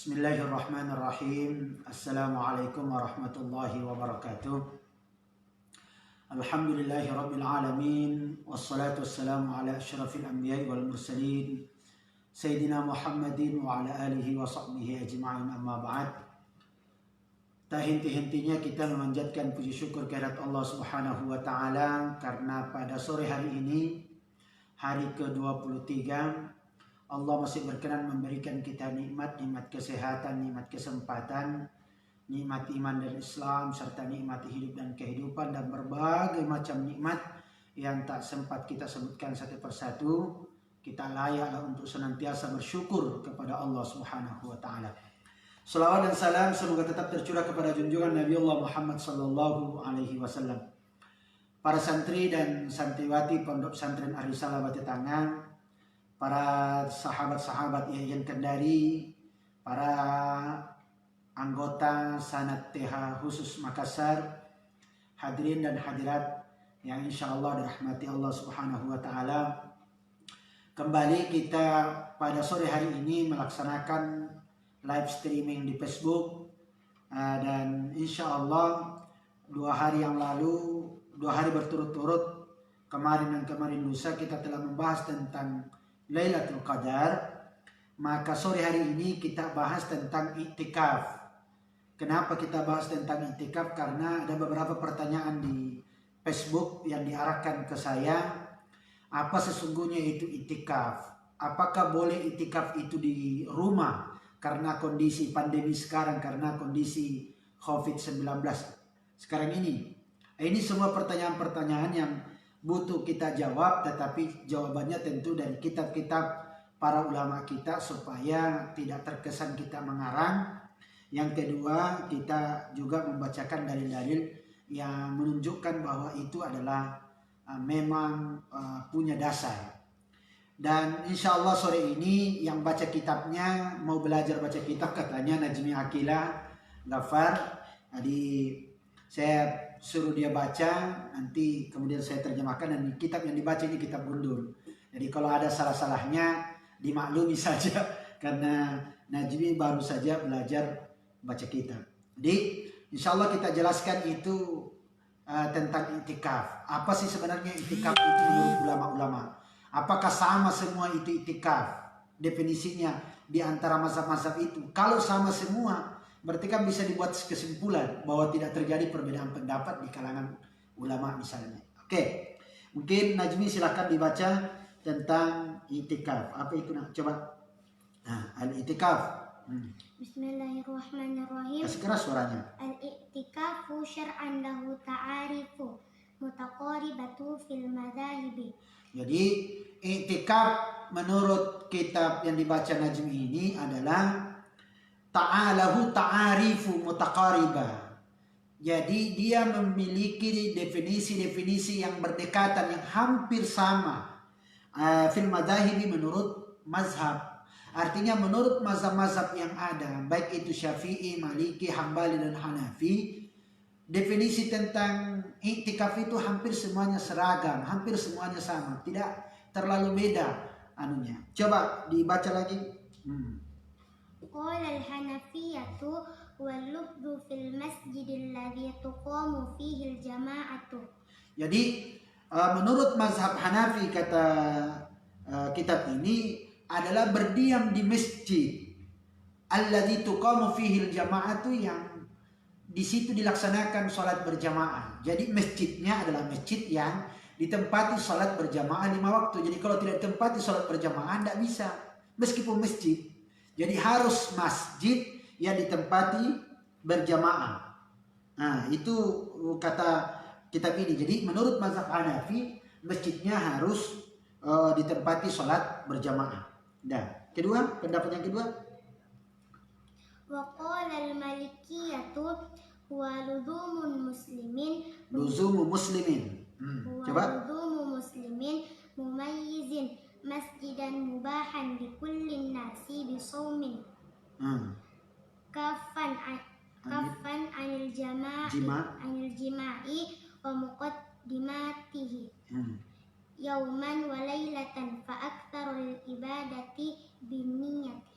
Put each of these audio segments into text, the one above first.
Bismillahirrahmanirrahim. Assalamualaikum warahmatullahi wabarakatuh. Alhamdulillahi rabbil alamin. Wassalatu wassalamu ala asyrafil anbiya'i wal mursalin Sayyidina Muhammadin wa ala alihi wa sahbihi ajma'in, amma ba'd. Tak henti-hentinya kita memanjatkan puji syukur kehadirat Allah subhanahu wa ta'ala, karena pada sore hari ini, hari ke-23, Allah masih berkenan memberikan kita nikmat kesehatan, nikmat kesempatan, nikmat iman dan Islam, serta nikmat hidup dan kehidupan, dan berbagai macam nikmat yang tak sempat kita sebutkan satu persatu. Kita layaklah untuk senantiasa bersyukur kepada Allah Subhanahu wa taala. Salawat dan salam semoga tetap tercurah kepada junjungan Nabi Allah Muhammad sallallahu alaihi wasallam. Para santri dan santriwati Pondok Pesantren Ar-Risalah Batu Tangan, para sahabat-sahabat Yayan Kendari, para anggota Sanat TH khusus Makassar, hadirin dan hadirat yang insya Allah dirahmati Allah Subhanahu wa taala. Kembali kita pada sore hari ini melaksanakan live streaming di Facebook, dan insya Allah 2 hari yang lalu, 2 hari berturut-turut, kemarin dan kemarin lusa, kita telah membahas tentang Lailatul Qadar. Maka sore hari ini kita bahas tentang iktikaf. Kenapa kita bahas tentang iktikaf? Karena ada beberapa pertanyaan di Facebook yang diarahkan ke saya. Apa sesungguhnya itu iktikaf? Apakah boleh iktikaf itu di rumah karena kondisi pandemi sekarang, karena kondisi COVID-19 sekarang ini? Ini semua pertanyaan-pertanyaan yang butuh kita jawab, tetapi jawabannya tentu dari kitab-kitab para ulama kita supaya tidak terkesan kita mengarang. Yang kedua, kita juga membacakan dalil-dalil yang menunjukkan bahwa itu adalah memang punya dasar. Dan insya Allah sore ini yang baca kitabnya, mau belajar baca kitab, katanya Najmi Akila Ghaffar. Jadi saya suruh dia baca, nanti kemudian saya terjemahkan, dan kitab yang dibaca ini kitab gundul. Jadi kalau ada salah-salahnya dimaklumi saja, karena Najmi baru saja belajar baca kitab. Jadi insya Allah kita jelaskan itu tentang iktikaf. Apa sih sebenarnya iktikaf itu menurut ulama-ulama? Apakah sama semua itu iktikaf? Definisinya di antara mazhab-mazhab itu. Kalau sama semua, berarti kan bisa dibuat kesimpulan bahwa tidak terjadi perbedaan pendapat di kalangan ulama misalnya. Oke, mungkin Najmi silakan dibaca tentang iktikaf. Apa itu? Coba. Nah, al-iktikaf. Bismillahirrahmanirrahim. Kasih keras suaranya. Al-i'tikafu syar'an lahu ta'arifu mutaqaribatu fil madhahibi. Jadi i'tikaf menurut kitab yang dibaca Najmi ini adalah ta'alahu ta'arifu mutaqariba. Jadi dia memiliki definisi-definisi yang berdekatan, yang hampir sama. Fil madhahibi, menurut mazhab. Artinya menurut mazhab-mazhab yang ada, baik itu Syafi'i, Maliki, Hambali, dan Hanafi, definisi tentang iktikaf itu hampir semuanya seragam, hampir semuanya sama, tidak terlalu beda anunya. Coba dibaca lagi. Qala al-Hanafiyyatu wal lubdu fil masjidil ladzi tuqamu fihi al-jama'atu. Jadi menurut mazhab Hanafi, kata kitab ini, adalah berdiam di masjid alladzi tuqamu fihi al-jama'atu, yang di situ dilaksanakan sholat berjamaah. Jadi masjidnya adalah masjid yang ditempati sholat berjamaah 5 waktu. Jadi kalau tidak ditempati sholat berjamaah, tidak bisa, meskipun masjid. Jadi harus masjid yang ditempati berjamaah. Nah, itu kata kitab ini. Jadi menurut mazhab Hanafi, masjidnya harus ditempati sholat berjamaah. Nah, kedua, pendapat yang kedua. Wa qala al-Malikiyatu huwa luzumun muslimin. Luzumu muslimin. Coba. Luzumu muslimin mumayyizin masjidan mubahan bi kullin nasi bi shaumin. Kafan anil jima'i wa muqaddimatihi. Yauman wa lailatan fa aktsarul ibadati binniyati.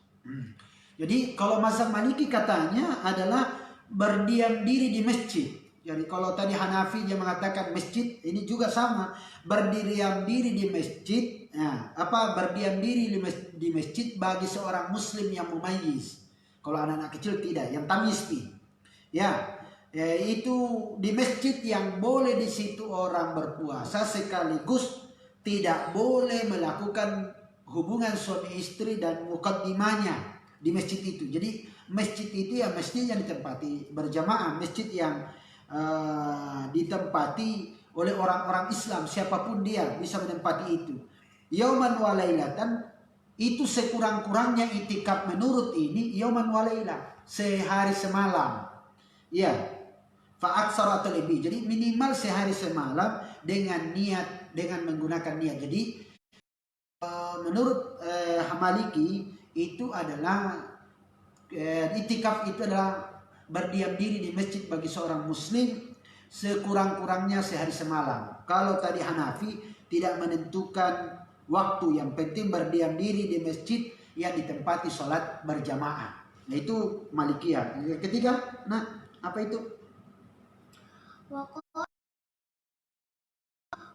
Jadi kalau mazhab Maliki katanya adalah berdiam diri di masjid. Jadi kalau tadi Hanafi dia mengatakan masjid, ini juga sama, berdiam diri di masjid. Nah, berdiam diri di masjid bagi seorang muslim yang mumayyiz. Kalau anak-anak kecil tidak, yang tamyiz. Ya, itu di masjid yang boleh di situ orang berpuasa sekaligus tidak boleh melakukan hubungan suami istri dan mukaddimahnya di masjid itu. Jadi masjid itu ya masjid yang ditempati berjamaah, masjid yang ditempati oleh orang-orang Islam, siapapun dia bisa menempati itu. Yauman wa lailatan, itu sekurang-kurangnya itikaf menurut ini yauman wa lailah, sehari semalam. Ya, fa'aksar atau lebih. Jadi minimal sehari semalam dengan niat, dengan menggunakan niat. Jadi menurut Maliki itu adalah itikaf itu adalah berdiam diri di masjid bagi seorang muslim sekurang-kurangnya sehari semalam. Kalau tadi Hanafi tidak menentukan waktu, yang penting berdiam diri di masjid yang ditempati sholat berjamaah. Nah itu Malikiyah. Yang ketiga, apa itu?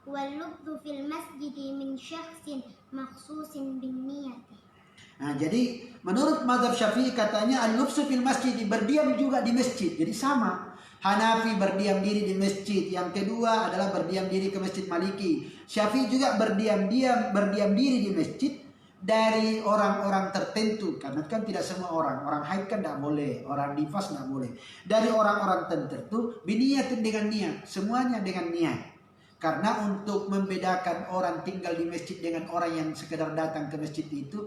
Wal-lubdhu fil masjidi min syakhsin makhsusin bin niyati. Nah, jadi menurut mazhab Syafi'i katanya al-lubsu fil masjid, berdiam juga di masjid. Jadi sama. Hanafi berdiam diri di masjid. Yang kedua adalah berdiam diri ke masjid Maliki. Syafi'i juga berdiam diri di masjid dari orang-orang tertentu. Karena kan tidak semua orang haid kan tidak boleh, orang nifas tidak boleh. Dari orang-orang tertentu biniyatin dengan niat, semuanya dengan niat. Karena untuk membedakan orang tinggal di masjid dengan orang yang sekedar datang ke masjid itu,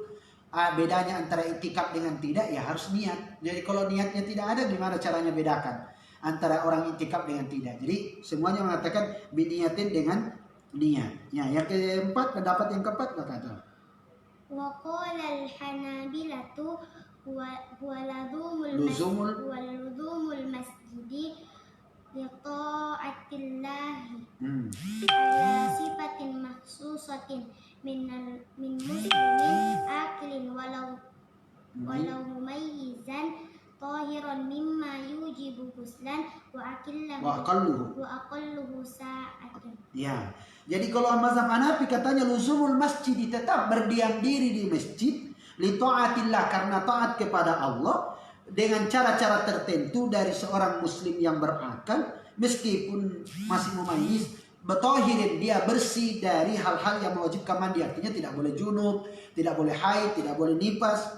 bedanya antara itikaf dengan tidak ya harus niat. Jadi kalau niatnya tidak ada, gimana caranya bedakan antara orang itikaf dengan tidak? Jadi semuanya mengatakan biniyatin dengan niat. Ya, yang keempat, pendapat yang keempat berkata, wa qala al-hanabilatu luzumul masjidi li ta'atillahi ala sifatin makhsusatin min muslimin akilin walau mumayyizan tahiran mimma yujibu ghuslan wa aqalluhu sa'atan. Ya. Jadi kalau mazhab Hanafi katanya luzumul masjid, tetap berdiam diri di masjid li taatillah, karena taat kepada Allah dengan cara-cara tertentu dari seorang muslim yang berakal meskipun masih mumayyiz, betohirin, dia bersih dari hal-hal yang mewajibkan mandi. Artinya tidak boleh junub, tidak boleh haid, tidak boleh nifas.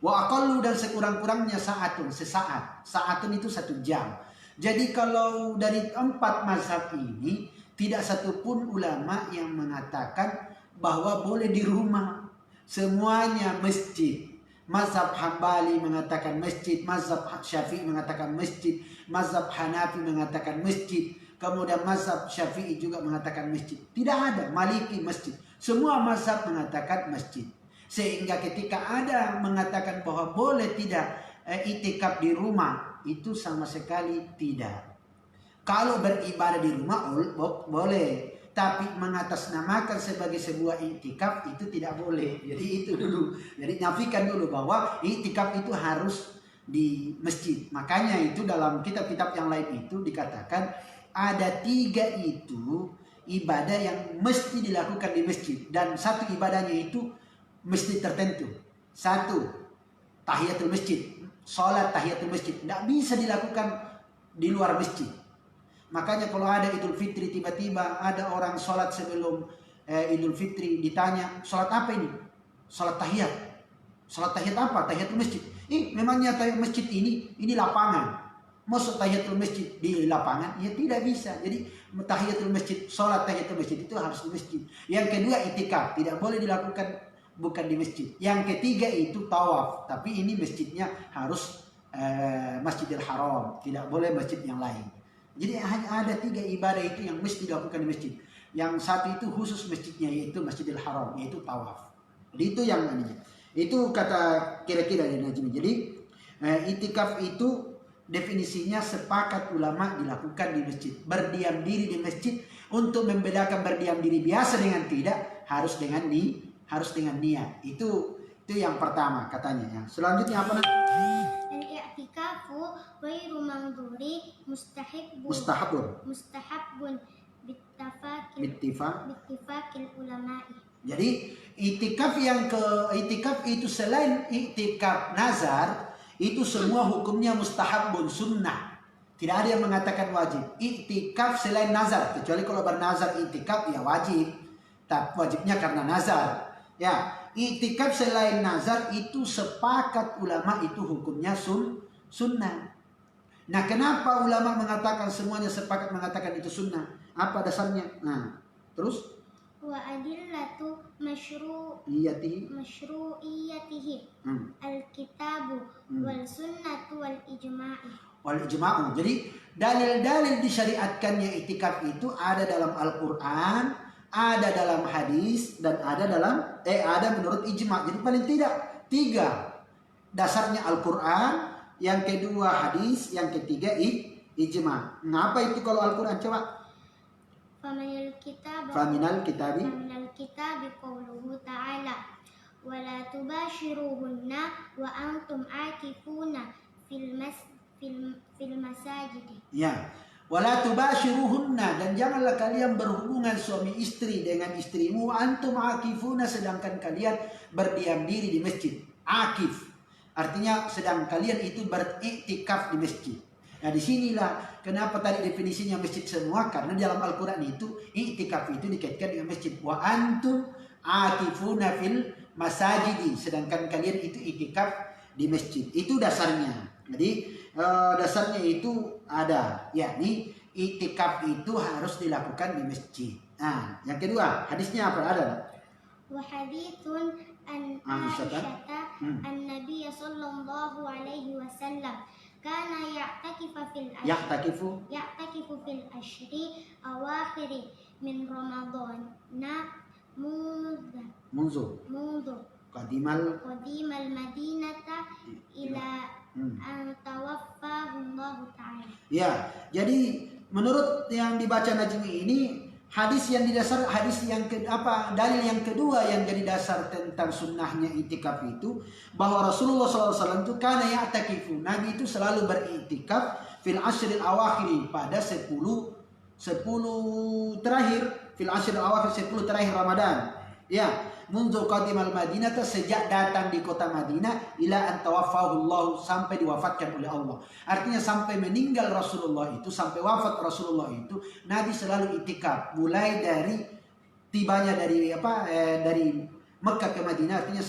Wa aqallu, dan sekurang-kurangnya sesaat. Saatun itu 1 jam. Jadi kalau dari 4 mazhab ini tidak satupun ulama yang mengatakan bahwa boleh di rumah. Semuanya masjid. Mazhab Hambali mengatakan masjid, mazhab Syafi'i mengatakan masjid, mazhab Hanafi mengatakan masjid, kemudian mazhab Syafi'i juga mengatakan masjid. Tidak ada Maliki masjid. Semua mazhab mengatakan masjid. Sehingga ketika ada mengatakan bahwa boleh tidak itikaf di rumah, itu sama sekali tidak. Kalau beribadah di rumah boleh, tapi mengatasnamakan sebagai sebuah iktikaf itu tidak boleh. Jadi itu dulu. Jadi nafikan dulu bahwa iktikaf itu harus di masjid. Makanya itu dalam kitab-kitab yang lain itu dikatakan ada 3 itu ibadah yang mesti dilakukan di masjid, dan 1 ibadahnya itu mesti tertentu. 1, tahiyatul masjid, sholat tahiyatul masjid, tidak bisa dilakukan di luar masjid. Makanya kalau ada Idul Fitri, tiba-tiba ada orang sholat sebelum Idul Fitri, ditanya, sholat apa ini? Sholat tahiyat. Sholat tahiyat apa? Tahiyatul masjid. Memangnya tahiyatul masjid ini lapangan. Masuk tahiyatul masjid di lapangan? Ya tidak bisa. Jadi tahiyatul masjid, sholat tahiyatul masjid itu harus di masjid. Yang kedua itikaf, tidak boleh dilakukan bukan di masjid. Yang ketiga itu tawaf, tapi ini masjidnya harus Masjidil Haram, tidak boleh masjid yang lain. Jadi hanya ada 3 ibadah itu yang mesti dilakukan di masjid. Yang 1 itu khusus masjidnya, yaitu Masjidil Haram, yaitu tawaf. Jadi itu yang ininya. Itu kata kira-kira dari Najmi. Jadi itikaf itu definisinya sepakat ulama dilakukan di masjid. Berdiam diri di masjid, untuk membedakan berdiam diri biasa dengan tidak, harus dengan niat. Itu Itu yang pertama katanya ya. Selanjutnya apa? Al-i'tikafu ghairu mandhuri Mustahabun. mustahabun Bittifaq. bittifaqil ulama'i. Jadi itikaf itikaf itu selain itikaf nazar itu semua hukumnya mustahabun, sunnah. Tidak ada yang mengatakan wajib. Itikaf selain nazar, kecuali kalau bernazar itikaf ya wajib. Tapi wajibnya karena nazar. Ya, itikaf selain nazar itu sepakat ulama itu hukumnya sunnah. Nah, kenapa ulama mengatakan semuanya sepakat mengatakan itu sunnah? Apa dasarnya? Nah, terus Wa adillatu iyatihi masyru'iyatihi al-kitabu wal sunnatu wal ijma'i. wal ijma'u. Jadi dalil-dalil disyariatkannya itikaf itu ada dalam Al-Qur'an, ada dalam hadis, dan ada menurut ijma'. Jadi paling tidak 3. Dasarnya Al-Qur'an, yang kedua hadis, yang ketiga ijma'. Nah, apa itu kalau Al-Qur'an coba? Faminal kitabi qauluhu ta'ala wa la tubashiruhunna wa antum akifuna fil masajid. Ya. Wala tubashiruhunna, dan janganlah kalian berhubungan suami istri dengan istrimu antum akifuna, sedangkan kalian berdiam diri di masjid. Akif artinya sedang kalian itu beriktikaf di masjid. Nah, disinilah kenapa tadi definisinya masjid semua, karena dalam Al-Quran itu i'tikaf itu dikaitkan dengan masjid. Wa antum akifuna fil masajidi, sedangkan kalian itu i'tikaf di masjid. Itu dasarnya. Jadi dasarnya itu ada, yakni i'tikaf itu harus dilakukan di masjid. Nah, yang kedua hadisnya apa ada? Wa hadithun an Aisyata an-nabiy sallallahu alaihi wasallam kana ya'takifu fil ashri awakhiri min Ramadan munzu qadimal madinata ila an tawaffahu Allah ta'ala. Ya, jadi menurut yang dibaca Najmi ini hadis yang didasar dalil yang kedua yang jadi dasar tentang sunnahnya itikaf itu bahwa Rasulullah SAW itu karena ya'takifu, Nabi itu selalu beritikaf fil ashril awakhir, pada 10 terakhir, fil ashril awakhir 10 terakhir Ramadan. Ya, mundu qadimal Madinah, sejak datang di kota Madinah, ila an tawaffahu Allah, sampai diwafatkan oleh Allah. Artinya sampai meninggal Rasulullah itu, sampai wafat Rasulullah itu, Nabi selalu itikaf. Mulai dari tibanya dari Mekah ke Madinah, artinya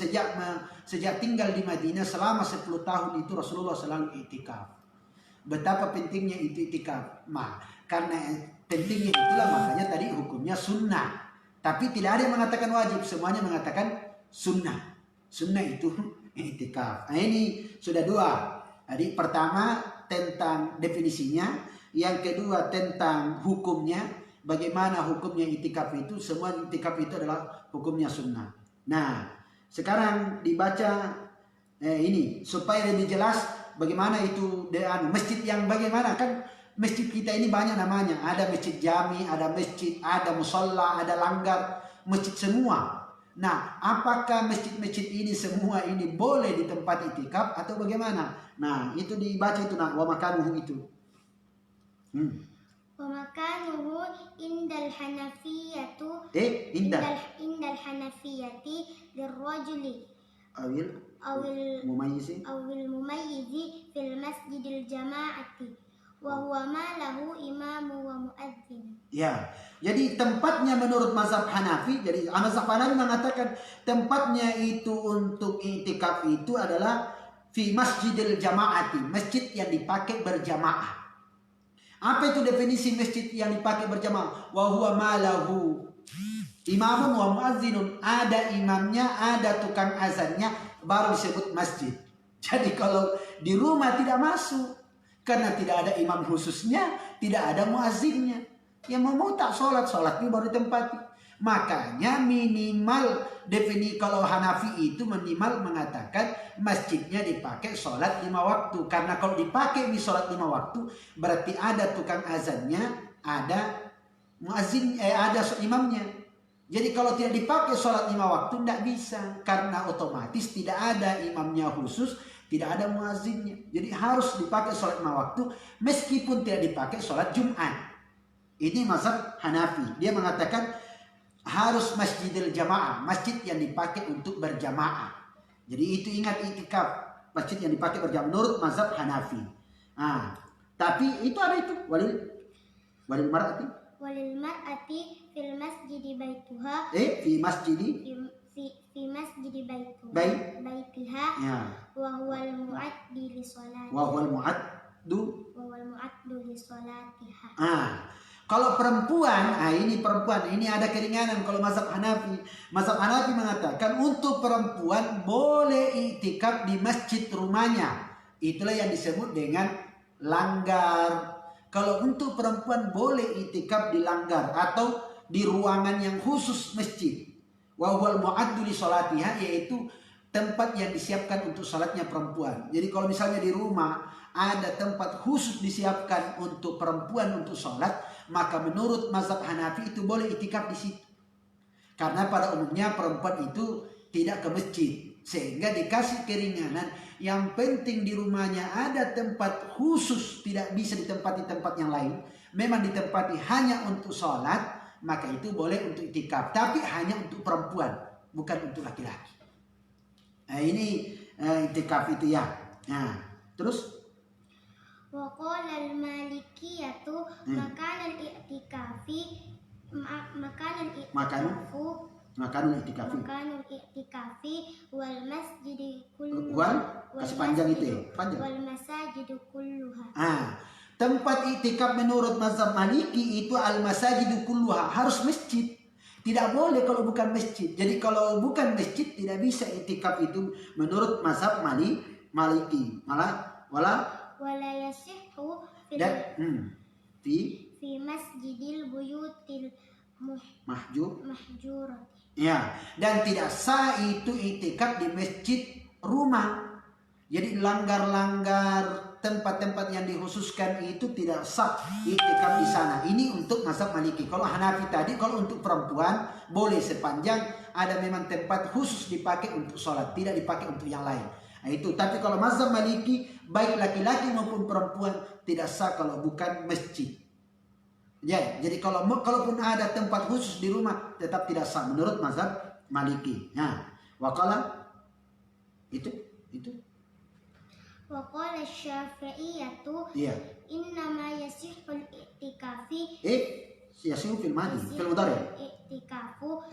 sejak tinggal di Madinah selama 10 tahun itu Rasulullah selalu itikaf. Betapa pentingnya itu itikaf. Karena pentingnya itulah makanya tadi hukumnya sunnah. Tapi tidak ada yang mengatakan wajib, semuanya mengatakan sunnah. Sunnah itu i'tikaf. Nah, ini sudah 2. Jadi pertama tentang definisinya, yang kedua tentang hukumnya. Bagaimana hukumnya i'tikaf itu? Semua i'tikaf itu adalah hukumnya sunnah. Nah, sekarang dibaca ini supaya lebih jelas bagaimana itu masjid yang bagaimana. Kan masjid kita ini banyak namanya. Ada masjid jami, ada masjid, ada musola, ada langgar, masjid semua. Nah, apakah masjid-masjid ini semua ini boleh di tempat itikaf atau bagaimana? Nah, itu dibaca itu wa makanuhu itu. Wa makanuhu indal hanafiyatu indal hanafiyati lirrajuli awil mumayyizi fil masjidil jama'ati wa huwa ma lahu imamu wa muadzin. Ya, jadi tempatnya menurut mazhab Hanafi, jadi mazhab Hanafi mengatakan tempatnya itu untuk i'tikaf itu adalah fi masjidil jama'ati, masjid yang dipakai berjamaah. Apa itu definisi masjid yang dipakai berjamaah? Wa huwa ma lahu imamun wa muadzinun, ada imamnya, ada tukang azannya, baru disebut masjid. Jadi kalau di rumah tidak masuk, karena tidak ada imam khususnya, tidak ada muazzinnya. Yang mau tak sholat ini baru ditempati. Makanya minimal kalau Hanafi itu minimal mengatakan masjidnya dipakai sholat 5 waktu. Karena kalau dipakai di sholat 5 waktu, berarti ada tukang azannya, ada muazzin, ada imamnya. Jadi kalau tidak dipakai sholat 5 waktu tidak bisa, karena otomatis tidak ada imamnya khusus, tidak ada muazzinnya. Jadi harus dipakai sholat 5 waktu meskipun tidak dipakai sholat Jumat. Ini mazhab Hanafi. Dia mengatakan harus masjidil jamaah, masjid yang dipakai untuk berjamaah. Jadi itu ingat itikaf, masjid yang dipakai berjamaah menurut mazhab Hanafi. Tapi itu ada itu walil mar'ati fil masjidi baituha fi masjidi fi masjidi baitiha ya wa huwal mu'addi li sholati wa huwal mu'addu li sholatiha. Kalau perempuan, ini ada keringanan kalau mazhab Hanafi. Mazhab Hanafi mengatakan untuk perempuan boleh iktikaf di masjid rumahnya. Itulah yang disebut dengan langgar. Kalau untuk perempuan boleh iktikaf di langgar atau di ruangan yang khusus masjid. Wa huwal mu'addu li sholatiha, yaitu tempat yang disiapkan untuk salatnya perempuan. Jadi kalau misalnya di rumah ada tempat khusus disiapkan untuk perempuan untuk salat, maka menurut mazhab Hanafi itu boleh iktikaf di situ. Karena pada umumnya perempuan itu tidak ke masjid, sehingga dikasih keringanan. Yang penting di rumahnya ada tempat khusus, tidak bisa ditempati tempat yang lain. Memang ditempati hanya untuk sholat, maka itu boleh untuk iktikaf. Tapi hanya untuk perempuan, bukan untuk laki-laki. Ini iktikaf itu ya. Terus? Wa qala al-malikiyatu makanal i'tikafi Makanul i'tikafi wal masjidi kulluha. Kasih panjang itu ya, panjang. Wal masajidu kulluha. Tempat i'tikaf menurut mazhab Maliki itu al masajidu kulluha, harus masjid. Tidak boleh kalau bukan masjid. Jadi kalau bukan masjid tidak bisa i'tikaf itu menurut mazhab Maliki. Wala yasihhu fi masjidil buyutil mahjurat. Ya, dan tidak sah itu iktikaf di masjid rumah. Jadi langgar-langgar tempat-tempat yang dikhususkan itu tidak sah iktikaf di sana. Ini untuk mazhab Maliki. Kalau Hanafi tadi, kalau untuk perempuan boleh sepanjang ada memang tempat khusus dipakai untuk sholat, tidak dipakai untuk yang lain. Itu. Tapi kalau mazhab Maliki, baik laki-laki maupun perempuan tidak sah kalau bukan masjid. Ya, jadi kalaupun ada tempat khusus di rumah tetap tidak sah menurut mazhab Maliki. Waqala itu. Waqala Syafi'iyatu innama yasihul i'tikafi yasihu fil mudhari. I'tikafu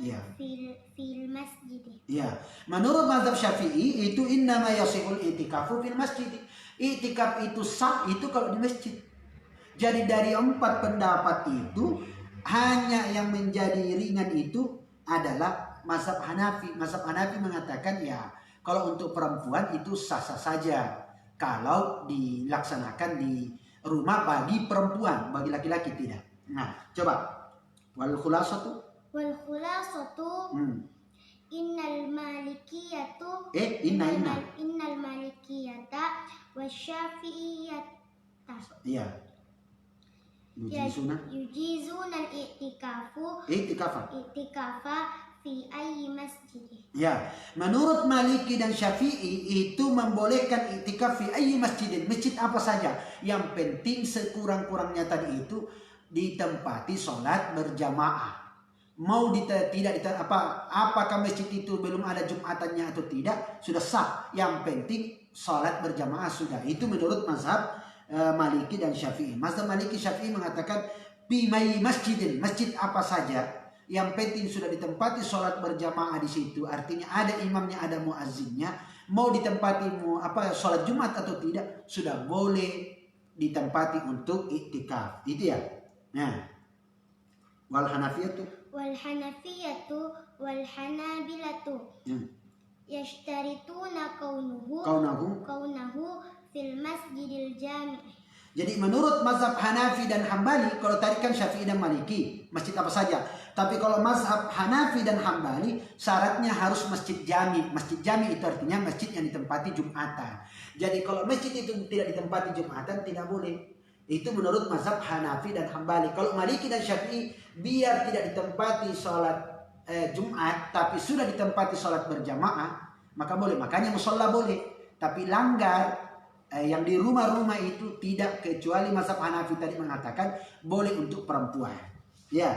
fil masjid. Ya, menurut mazhab Syafi'i itu innama yasihul i'tikafu fil masjid. I'tikaf itu sah itu kalau di masjid. Jadi dari 4 pendapat itu hanya yang menjadi ringan itu adalah mazhab Hanafi. Mazhab Hanafi mengatakan ya kalau untuk perempuan itu sah-sah saja kalau dilaksanakan di rumah bagi perempuan, bagi laki-laki tidak. Coba wal khulasatu innal malikiyatu innal malikiyata wasyafi'iyata yujizuna i'tikafa fi ayyi masjid. Ya, menurut Maliki dan Syafi'i itu membolehkan i'tikaf fi ayyi masjid, masjid apa saja. Yang penting sekurang-kurangnya tadi itu ditempati sholat berjamaah. Mau apakah masjid itu belum ada Jumatannya atau tidak, sudah sah. Yang penting sholat berjamaah sudah. Itu menurut mazhab Maliki dan Syafi'i. Mazhab Maliki Syafi'i mengatakan bimai masjidin, masjid apa saja, yang penting sudah ditempati sholat berjamaah di situ. Artinya ada imamnya, ada muazzinnya. Mau ditempati sholat Jumat atau tidak, sudah boleh ditempati untuk iktikaf. Itu ya. Wal Hanafiyatu wal Hanabilatu yashtarituna kaunahu fil masjidil jami'. Jadi menurut mazhab Hanafi dan Hambali, kalau tadi kan Syafi'i dan Maliki, masjid apa saja. Tapi kalau mazhab Hanafi dan Hambali, syaratnya harus masjid jami'. Masjid jami' itu artinya masjid yang ditempati Jumatan. Jadi kalau masjid itu tidak ditempati Jumatan, tidak boleh. Itu menurut mazhab Hanafi dan Hambali. Kalau Maliki dan Syafi'i, biar tidak ditempati sholat Jumat tapi sudah ditempati sholat berjamaah, maka boleh. Makanya musola boleh, tapi langgar yang di rumah-rumah itu tidak, kecuali mazhab Hanafi tadi mengatakan boleh untuk perempuan. Ya,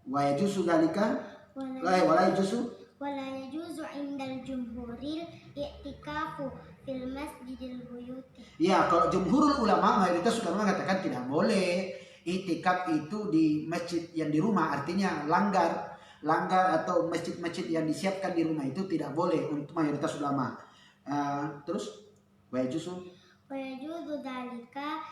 wa yajuzu dzalika wala yajuzu indal jumhuril i'tikafu fil masjidil buyuti. Ya, kalau jumhurul ulama mayoritas sudah mengatakan tidak boleh itikaf itu di masjid yang di rumah, artinya langgar atau masjid-masjid yang disiapkan di rumah itu tidak boleh untuk mayoritas ulama. Terus wa yajuzu dzalika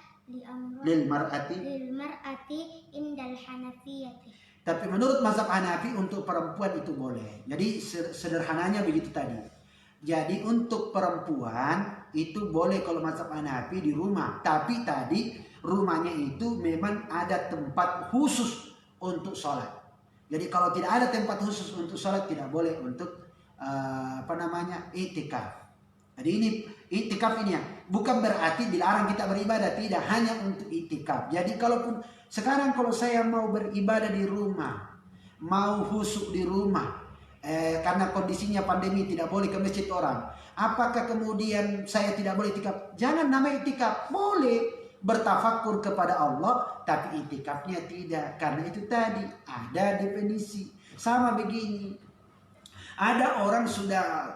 lil mar'ati indal hanafiyati. Tapi menurut mazhab Hanafi untuk perempuan itu boleh. Jadi sederhananya begitu tadi. Jadi untuk perempuan itu boleh kalau mazhab Hanafi di rumah. Tapi tadi rumahnya itu memang ada tempat khusus untuk sholat. Jadi kalau tidak ada tempat khusus untuk sholat tidak boleh untuk itikaf. Jadi ini itikaf ini ya, bukan berarti dilarang kita beribadah, tidak, hanya untuk itikaf. Jadi kalaupun sekarang kalau saya mau beribadah di rumah, mau khusyuk di rumah, karena kondisinya pandemi tidak boleh ke masjid orang, apakah kemudian saya tidak boleh itikaf? Jangan, nama itikaf boleh bertafakur kepada Allah, tapi itikafnya tidak, karena itu tadi ada definisi. Sama begini, ada orang sudah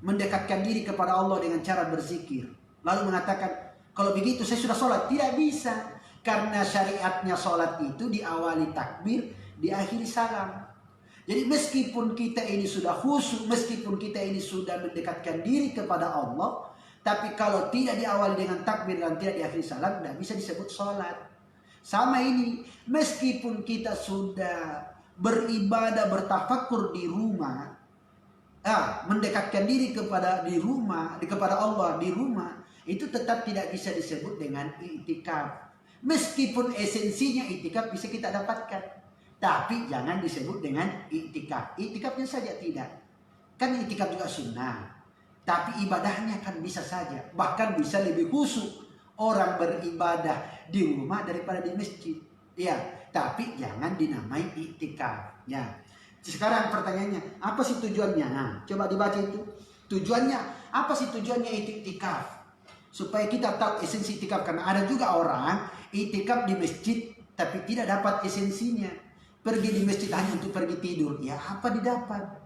mendekatkan diri kepada Allah dengan cara berzikir, lalu mengatakan kalau begitu saya sudah sholat. Tidak bisa, karena syariatnya sholat itu diawali takbir, diakhiri salam. Jadi meskipun kita ini sudah khusyuk, meskipun kita ini sudah mendekatkan diri kepada Allah, tapi kalau tidak diawali dengan takbir dan tidak diakhiri salam, tidak bisa disebut sholat. Sama ini, meskipun kita sudah beribadah, bertafakur di rumah, mendekatkan diri kepada Allah di rumah, itu tetap tidak bisa disebut dengan i'tikaf. Meskipun esensinya i'tikaf bisa kita dapatkan, tapi jangan disebut dengan i'tikaf. I'tikafnya saja tidak. Kan i'tikaf juga sunnah. Tapi ibadahnya kan bisa saja, bahkan bisa lebih khusyuk orang beribadah di rumah daripada di masjid. Ya, tapi jangan dinamai i'tikaf. Ya. Sekarang pertanyaannya, apa sih tujuannya? Nah, coba dibaca itu. Tujuannya, apa sih tujuannya i'tikaf? Supaya kita tahu esensi i'tikaf. Karena ada juga orang i'tikaf di masjid tapi tidak dapat esensinya. Pergi di masjid hanya untuk pergi tidur. Ya, apa didapat?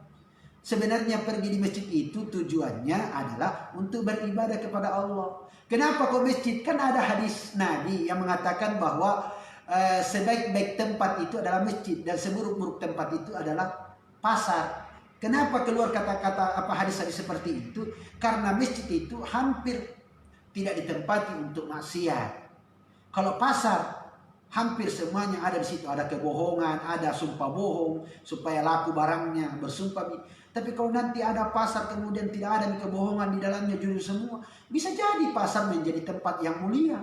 Sebenarnya pergi di masjid itu tujuannya adalah untuk beribadah kepada Allah. Kenapa kok masjid? Kan ada hadis Nabi yang mengatakan bahwa sebaik-baik tempat itu adalah masjid dan seburuk-buruk tempat itu adalah pasar. Kenapa keluar kata-kata hadis-hadis seperti itu? Karena masjid itu hampir tidak ditempati untuk maksiat. Kalau pasar hampir semuanya ada di situ, ada kebohongan, ada sumpah bohong supaya laku barangnya, bersumpah. Tapi kalau nanti ada pasar kemudian tidak ada kebohongan di dalamnya, jujur semua, bisa jadi pasar menjadi tempat yang mulia.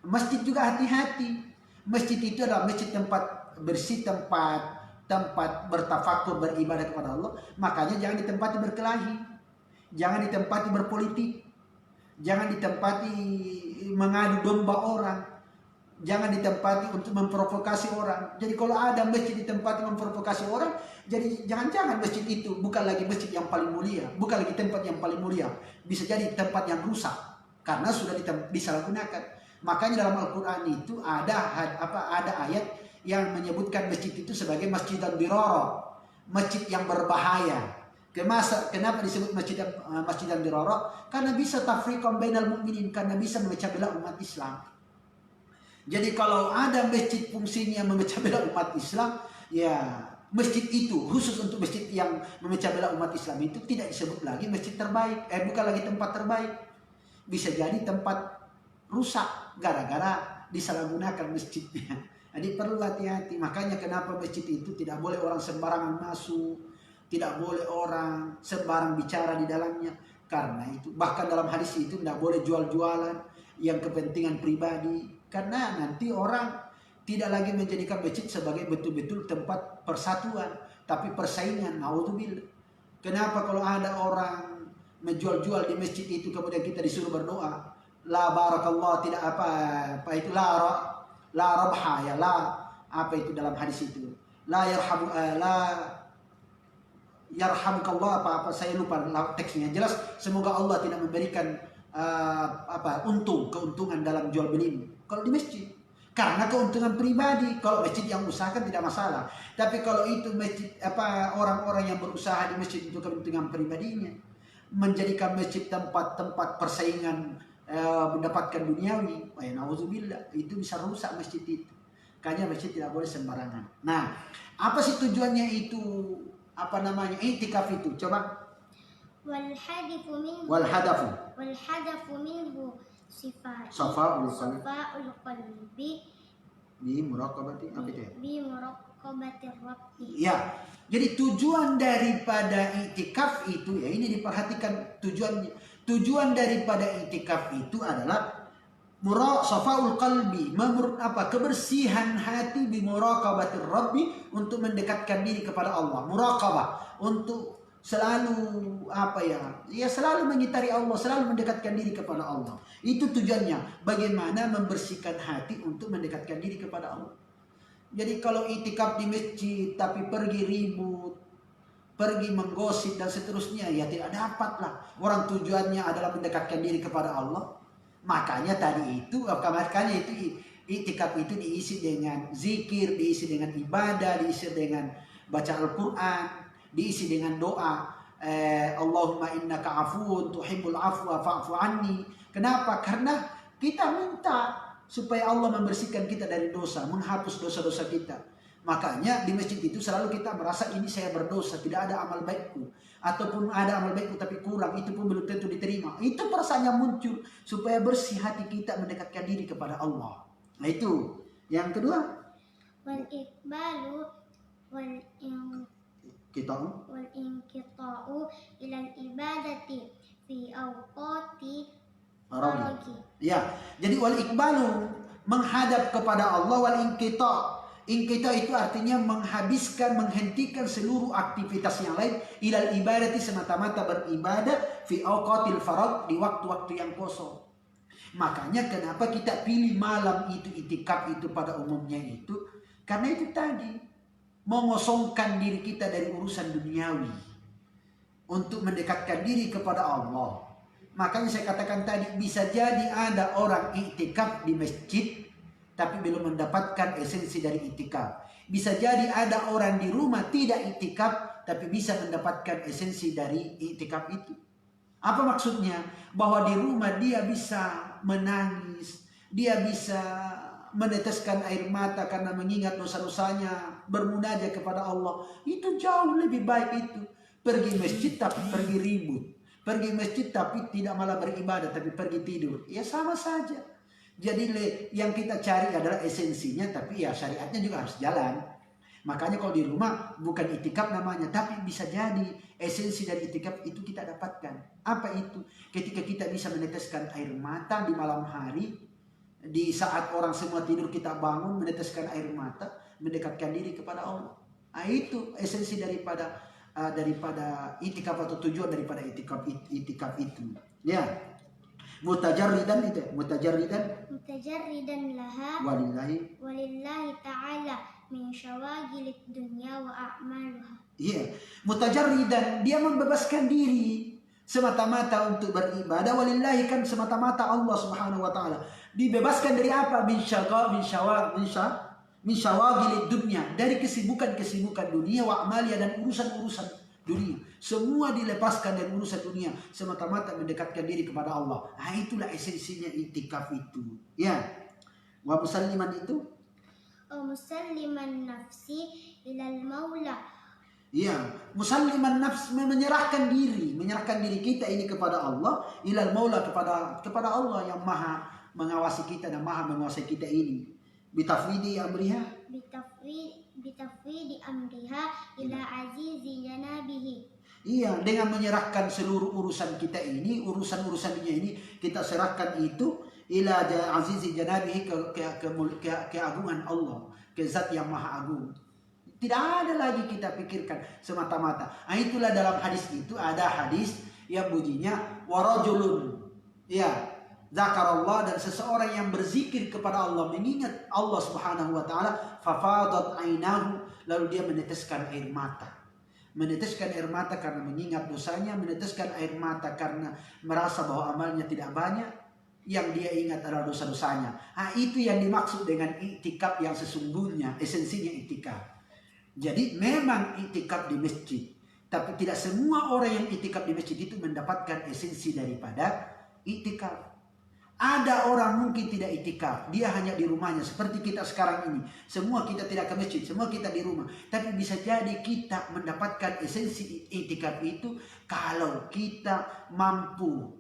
Masjid juga hati-hati. Masjid itu adalah masjid tempat bersih, tempat bertafakur, beribadah kepada Allah. Makanya jangan ditempati berkelahi, jangan ditempati berpolitik, jangan ditempati mengadu domba orang, jangan ditempati untuk memprovokasi orang. Jadi kalau ada masjid ditempati memprovokasi orang, jadi jangan-jangan masjid itu bukan lagi masjid yang paling mulia, bukan lagi tempat yang paling mulia, bisa jadi tempat yang rusak karena sudah disalahgunakan. Makanya dalam Al-Quran itu ada ayat yang menyebutkan masjid itu sebagai masjidan dirara, masjid yang berbahaya. Kenapa disebut masjidan dirara? Karena bisa tafriqan bainal mu'minin, karena bisa memecah belah umat Islam. Jadi kalau ada masjid fungsinya memecah belah umat Islam, ya masjid itu khusus untuk masjid yang memecah belah umat Islam itu tidak disebut lagi masjid terbaik, bukan lagi tempat terbaik. Bisa jadi tempat rusak gara-gara disalahgunakan masjidnya. Jadi perlu hati-hati. Makanya kenapa masjid itu tidak boleh orang sembarangan masuk, tidak boleh orang sembarang bicara di dalamnya. Karena itu bahkan dalam hadis itu tidak boleh jual-jualan yang kepentingan pribadi. Karena nanti orang tidak lagi menjadikan masjid sebagai betul-betul tempat persatuan, tapi persaingan. Naudzubillah. Kenapa kalau ada orang menjual-jual di masjid itu kemudian kita disuruh berdoa, la barakallah, tidak apa itu la rabha, ya la apa itu dalam hadis itu, la yarhamu la yarhamkallah apa saya lupa teksnya. Jelas semoga Allah tidak memberikan keuntungan dalam jual beli kalau di masjid. Karena keuntungan pribadi, kalau masjid yang usahakan tidak masalah. Tapi kalau itu masjid orang-orang yang berusaha di masjid untuk keuntungan pribadinya, menjadikan masjid tempat persaingan mendapatkan duniawi, nauzubillah, itu bisa rusak masjid itu. Makanya masjid tidak boleh sembarangan. Nah, apa sih tujuannya itu? I'tikaf itu? Coba. Wal hadafu minhu safa'ul qalbi bi muraqabati rabbi. Ya. Jadi tujuan daripada i'tikaf itu ya ini diperhatikan tujuannya. Tujuan daripada i'tikaf itu adalah safa'ul qalbi, kebersihan hati bi muraqabati rabbi, untuk mendekatkan diri kepada Allah. Muraqabah untuk selalu selalu mengitari Allah, selalu mendekatkan diri kepada Allah. Itu tujuannya, bagaimana membersihkan hati untuk mendekatkan diri kepada Allah. Jadi kalau i'tikaf di masjid tapi pergi ribut, pergi menggosip dan seterusnya, ya tidak dapatlah. Orang tujuannya adalah mendekatkan diri kepada Allah. Makanya i'tikaf itu diisi dengan zikir, diisi dengan ibadah, diisi dengan baca Al-Quran, diisi dengan doa, Allahumma innaka afuun tuhibbul afwa fa'fu anni. Kenapa? Karena kita minta supaya Allah membersihkan kita dari dosa, menghapus dosa-dosa kita. Makanya di masjid itu selalu kita merasa ini saya berdosa, tidak ada amal baikku. Ataupun ada amal baikku tapi kurang, itu pun belum tentu diterima. Itu perasaannya muncul supaya bersih hati kita mendekatkan diri kepada Allah. Nah itu. Yang kedua, wal iqbalu wal inqita'u ilal ibadati fi awqati faraghi. Ya, jadi wal iqbalu menghadap kepada Allah, wal inqita'. Inqita' itu artinya menghabiskan, menghentikan seluruh aktivitas yang lain, ilal ibadati, semata-mata beribadah, fi awqatil faragh, di waktu-waktu yang kosong. Makanya kenapa kita pilih malam itu i'tikaf itu pada umumnya itu, karena itu tadi mengosongkan diri kita dari urusan duniawi untuk mendekatkan diri kepada Allah. Makanya saya katakan tadi, bisa jadi ada orang i'tikaf di masjid tapi belum mendapatkan esensi dari i'tikaf. Bisa jadi ada orang di rumah tidak i'tikaf tapi bisa mendapatkan esensi dari i'tikaf itu. Apa maksudnya? Bahwa di rumah dia bisa menangis, dia bisa meneteskan air mata karena mengingat dosa-dosanya, bermunajat kepada Allah. Itu jauh lebih baik itu. Pergi masjid tapi pergi ribut. Pergi masjid tapi tidak malah beribadah tapi pergi tidur. Ya sama saja. Jadi yang kita cari adalah esensinya, tapi ya syariatnya juga harus jalan. Makanya kalau di rumah bukan i'tikaf namanya, tapi bisa jadi esensi dari i'tikaf itu kita dapatkan. Apa itu? Ketika kita bisa meneteskan air mata di malam hari, di saat orang semua tidur kita bangun meneteskan air mata, mendekatkan diri kepada Allah. Nah, itu esensi daripada i'tikaf atau tujuan daripada i'tikaf itu. Ya. Mutajarridan laha walillahi ta'ala min syawagilid dunya wa a'maluha. Iya, mutajarridan, dia membebaskan diri semata-mata untuk beribadah. Walillahi kan semata-mata Allah Subhanahu wa taala. Dibebaskan dari apa? Min syawagilid dunya, dari kesibukan-kesibukan dunia, wa a'malia, dan urusan-urusan dunia. Semua dilepaskan dari urusan dunia, semata-mata mendekatkan diri kepada Allah. Nah, itulah esensinya i'tikaf itu. Ya. Wa musalliman itu? Musalliman nafsi ilal maula. Ya, musalliman nafs, menyerahkan diri kita ini kepada Allah, ilal maula, kepada Allah yang maha mengawasi kita dan maha menguasai kita ini. Bitafwidi amriha, bitafwidi amriha ila azizi janabihi. Iya, dengan menyerahkan seluruh urusan kita ini, urusan-urusan dunia ini, kita serahkan itu ila azizi janabihi, ke agungan Allah, ke zat yang maha agung. Tidak ada lagi kita pikirkan semata-mata. Nah, itulah dalam hadis itu ada hadis yang bunyinya warajulun, ya, zakarallah, dan seseorang yang berzikir kepada Allah, mengingat Allah Subhanahu wa taala, fafadat ainahu, lalu dia meneteskan air mata. meneteskan air mata karena mengingat dosanya, meneteskan air mata karena merasa bahwa amalnya tidak banyak, yang dia ingat adalah dosa-dosanya. Itu yang dimaksud dengan iktikaf yang sesungguhnya, esensinya iktikaf. Jadi memang iktikaf di masjid, tapi tidak semua orang yang iktikaf di masjid itu mendapatkan esensi daripada iktikaf. Ada orang mungkin tidak iktikaf, dia hanya di rumahnya seperti kita sekarang ini. Semua kita tidak ke masjid, semua kita di rumah. Tapi bisa jadi kita mendapatkan esensi iktikaf itu kalau kita mampu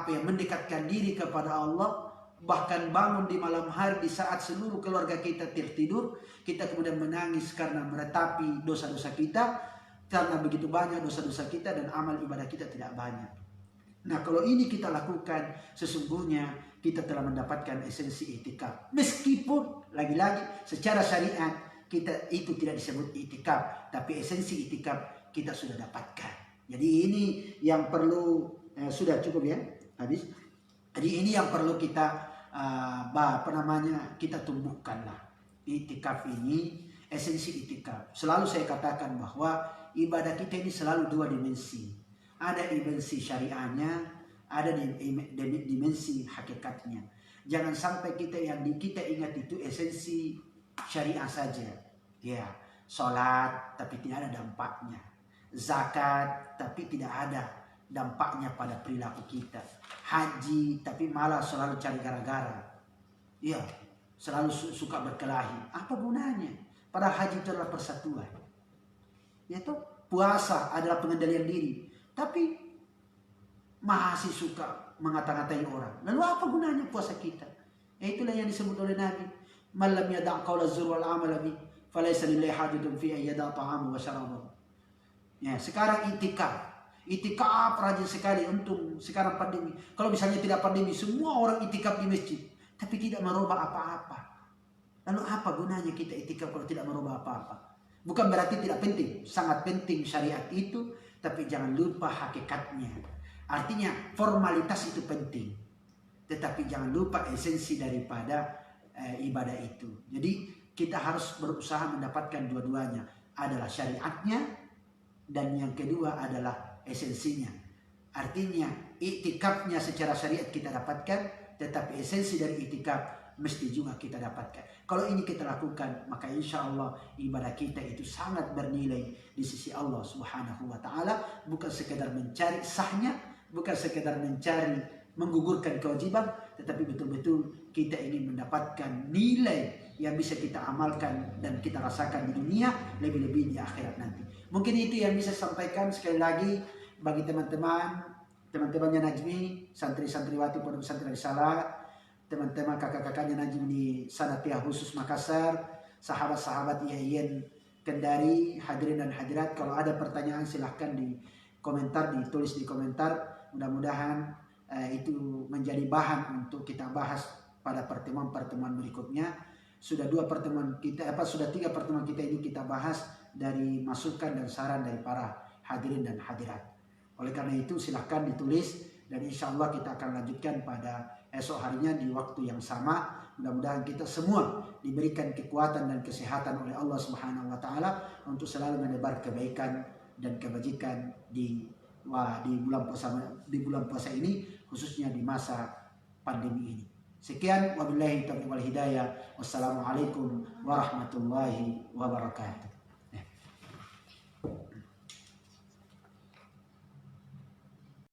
mendekatkan diri kepada Allah, bahkan bangun di malam hari di saat seluruh keluarga kita tertidur, kita kemudian menangis karena meratapi dosa-dosa kita, karena begitu banyak dosa-dosa kita dan amal ibadah kita tidak banyak. Nah, kalau ini kita lakukan, sesungguhnya kita telah mendapatkan esensi iktikaf. Meskipun lagi-lagi secara syariat kita itu tidak disebut iktikaf, tapi esensi iktikaf kita sudah dapatkan. Jadi ini yang perlu, sudah cukup ya, habis. Jadi ini yang perlu kita kita tumbuhkanlah. Iktikaf ini, esensi iktikaf. Selalu saya katakan bahwa ibadah kita ini selalu dua dimensi. Ada dimensi syariahnya, ada dimensi hakikatnya. Jangan sampai yang kita ingat itu esensi syariah saja. Ya, sholat tapi tidak ada dampaknya. Zakat tapi tidak ada dampaknya pada perilaku kita. Haji tapi malah selalu cari gara-gara. Ya, selalu suka berkelahi. Apa gunanya? Padahal haji itu adalah persatuan. Yaitu puasa adalah pengendalian diri. Tapi masih suka mengata-ngatai orang. Lalu apa gunanya puasa kita? Itulah yang disebut oleh Nabi. Man lam yada' qawla zur wal amala bi falaysa lillahi hajatun fi an yada' ta'amahu wa syarabahu. Ya, sekarang iktikaf. Iktikaf rajin sekali untung sekarang pandemi. Kalau misalnya tidak pandemi, semua orang iktikaf di masjid, tapi tidak merubah apa-apa. Lalu apa gunanya kita iktikaf kalau tidak merubah apa-apa? Bukan berarti tidak penting, sangat penting syariat itu, tapi jangan lupa hakikatnya. Artinya formalitas itu penting, tetapi jangan lupa esensi daripada ibadah itu. Jadi kita harus berusaha mendapatkan dua-duanya. Adalah syariatnya dan yang kedua adalah esensinya. Artinya iktikafnya secara syariat kita dapatkan, tetapi esensi dari iktikaf mesti juga kita dapatkan. Kalau ini kita lakukan, maka insya Allah ibadah kita itu sangat bernilai di sisi Allah Subhanahu wa Ta'ala. Bukan sekedar mencari sahnya, bukan sekedar mencari menggugurkan kewajiban, tetapi betul-betul kita ingin mendapatkan nilai yang bisa kita amalkan dan kita rasakan di dunia, lebih-lebih di akhirat nanti. Mungkin itu yang bisa saya sampaikan. Sekali lagi bagi teman-temannya Najmi, santri-santriwati Pondok Pesantren Risalah, teman-teman kakak-kakaknya Najmi di Sanatiah khusus Makassar, sahabat-sahabat IAIN Kendari, hadirin dan hadirat, kalau ada pertanyaan silahkan ditulis di komentar. Mudah-mudahan itu menjadi bahan untuk kita bahas pada pertemuan-pertemuan berikutnya. Sudah 3 pertemuan kita ini kita bahas dari masukan dan saran dari para hadirin dan hadirat. Oleh karena itu silahkan ditulis dan insya Allah kita akan lanjutkan pada esok harinya di waktu yang sama. Mudah-mudahan kita semua diberikan kekuatan dan kesehatan oleh Allah Subhanahu wa Ta'ala untuk selalu menebar kebaikan dan kebajikan di bulan puasa ini, khususnya di masa pandemi ini. Sekian, wabillahi taufiq wal hidayah. Wassalamualaikum warahmatullahi wabarakatuh.